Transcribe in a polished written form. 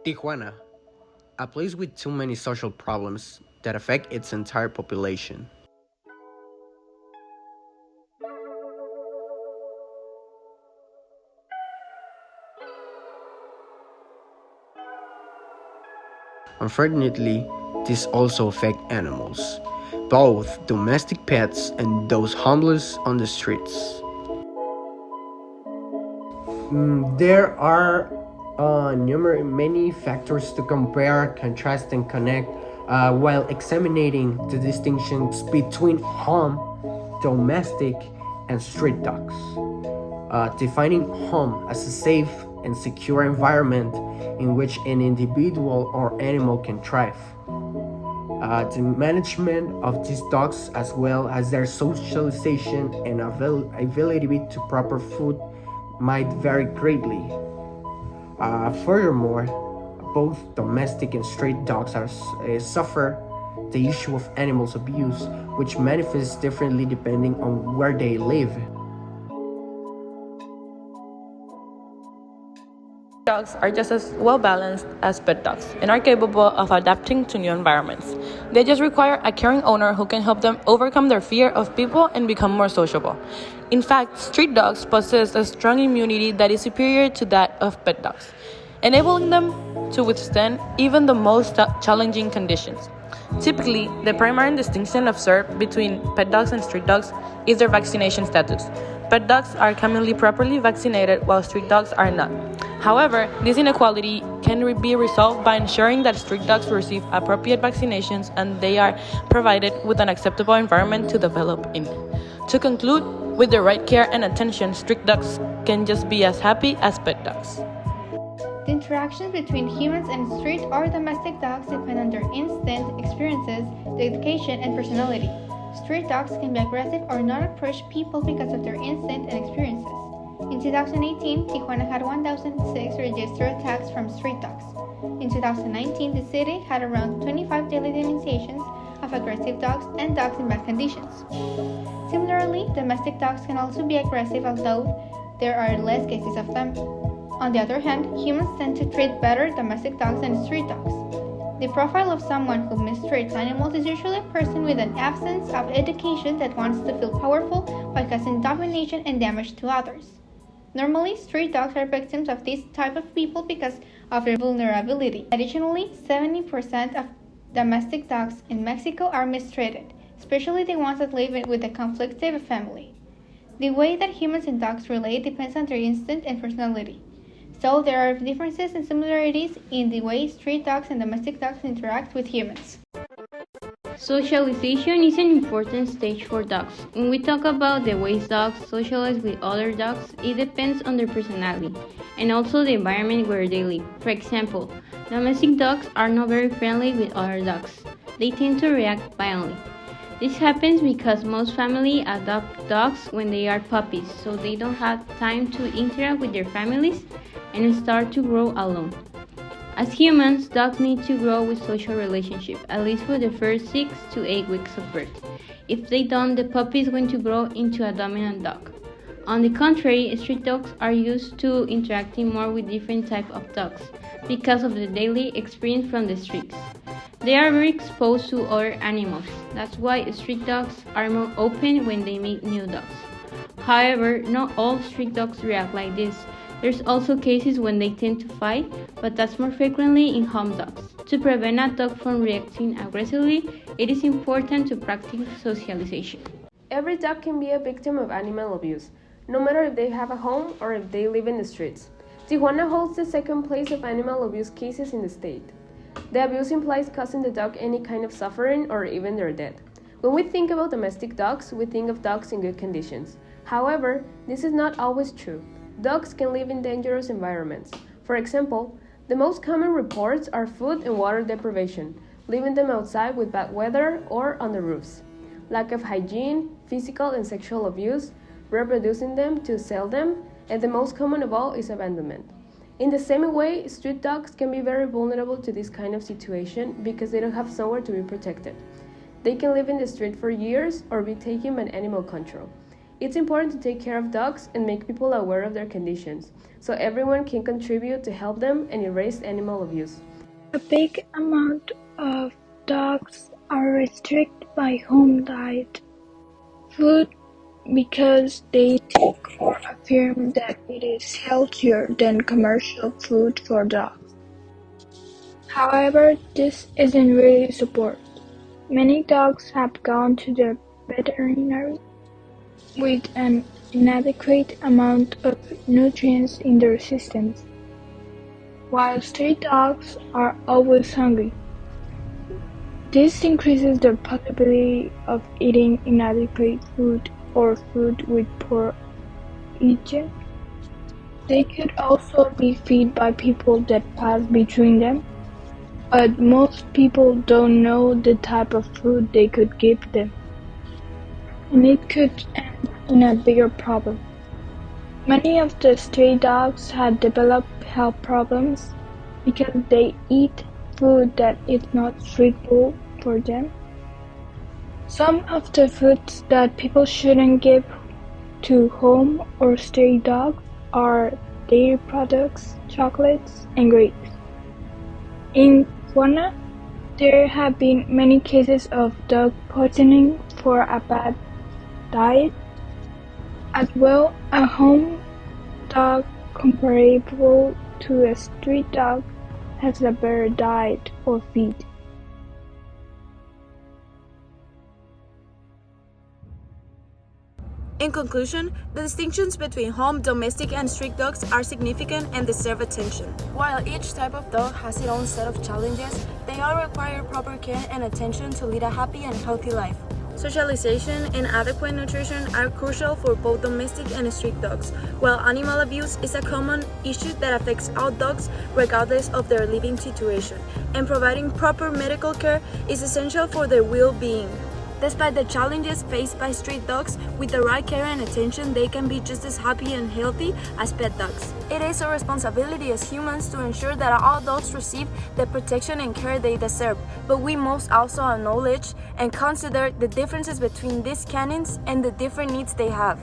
Tijuana, a place with too many social problems that affect its entire population. Unfortunately, this also affects animals, both domestic pets and those homeless on the streets. There are many factors to compare, contrast, and connect while examining the distinctions between home, domestic, and street dogs. Defining home as a safe and secure environment in which an individual or animal can thrive. The management of these dogs, as well as their socialization and availability to proper food, might vary greatly. Furthermore, both domestic and street dogs suffer the issue of animals abuse, which manifests differently depending on where they live. Dogs are just as well balanced as pet dogs and are capable of adapting to new environments. They just require a caring owner who can help them overcome their fear of people and become more sociable. In fact, street dogs possess a strong immunity that is superior to that of pet dogs, enabling them to withstand even the most challenging conditions. Typically, the primary distinction observed between pet dogs and street dogs is their vaccination status. Pet dogs are commonly properly vaccinated while street dogs are not. However, this inequality can be resolved by ensuring that street dogs receive appropriate vaccinations and they are provided with an acceptable environment to develop in. To conclude, with the right care and attention, street dogs can just be as happy as pet dogs. The interactions between humans and street or domestic dogs depend on their instinct, experiences, dedication, and personality. Street dogs can be aggressive or not approach people because of their instinct and experiences. In 2018, Tijuana had 1,006 registered attacks from street dogs. In 2019, the city had around 25 daily denunciations of aggressive dogs and dogs in bad conditions. Similarly, domestic dogs can also be aggressive, although there are less cases of them. On the other hand, humans tend to treat better domestic dogs than street dogs. The profile of someone who mistreats animals is usually a person with an absence of education that wants to feel powerful by causing domination and damage to others. Normally, street dogs are victims of this type of people because of their vulnerability. Additionally, 70% of domestic dogs in Mexico are mistreated, especially the ones that live with a conflictive family. The way that humans and dogs relate depends on their instinct and personality. So there are differences and similarities in the way street dogs and domestic dogs interact with humans. Socialization is an important stage for dogs. When we talk about the ways dogs socialize with other dogs, it depends on their personality and also the environment where they live. For example, domestic dogs are not very friendly with other dogs. They tend to react violently. This happens because most families adopt dogs when they are puppies, so they don't have time to interact with their families and start to grow alone. As humans, dogs need to grow with social relationships, at least for the first 6 to 8 weeks of birth. If they don't, the puppy is going to grow into a dominant dog. On the contrary, street dogs are used to interacting more with different types of dogs because of the daily experience from the streets. They are very exposed to other animals. That's why street dogs are more open when they meet new dogs. However, not all street dogs react like this. There's also cases when they tend to fight, but that's more frequently in home dogs. To prevent a dog from reacting aggressively, it is important to practice socialization. Every dog can be a victim of animal abuse, no matter if they have a home or if they live in the streets. Tijuana holds the second place of animal abuse cases in the state. The abuse implies causing the dog any kind of suffering or even their death. When we think about domestic dogs, we think of dogs in good conditions. However, this is not always true. Dogs can live in dangerous environments. For example, the most common reports are food and water deprivation, leaving them outside with bad weather or on the roofs, lack of hygiene, physical and sexual abuse, reproducing them to sell them, and the most common of all is abandonment. In the same way, street dogs can be very vulnerable to this kind of situation because they don't have somewhere to be protected. They can live in the street for years or be taken by animal control. It's important to take care of dogs and make people aware of their conditions, so everyone can contribute to help them and erase animal abuse. A big amount of dogs are restricted by home diet food because they take or affirm that it is healthier than commercial food for dogs. However, this isn't really supported. Many dogs have gone to the veterinary with an inadequate amount of nutrients in their systems, while stray dogs are always hungry. This increases the possibility of eating inadequate food or food with poor hygiene. They could also be fed by people that pass between them, but most people don't know the type of food they could give them, and it could end in a bigger problem. Many of the stray dogs have developed health problems because they eat food that is not suitable for them. Some of the foods that people shouldn't give to home or stray dogs are dairy products, chocolates, and grapes. In Tijuana, there have been many cases of dog poisoning for a bad diet. As well, a home dog comparable to a street dog has a better diet or feed. In conclusion, the distinctions between home, domestic, and street dogs are significant and deserve attention. While each type of dog has its own set of challenges, they all require proper care and attention to lead a happy and healthy life. Socialization and adequate nutrition are crucial for both domestic and street dogs, while animal abuse is a common issue that affects all dogs regardless of their living situation, and providing proper medical care is essential for their well-being. Despite the challenges faced by street dogs, with the right care and attention, they can be just as happy and healthy as pet dogs. It is our responsibility as humans to ensure that all dogs receive the protection and care they deserve, but we must also acknowledge and consider the differences between these canines and the different needs they have.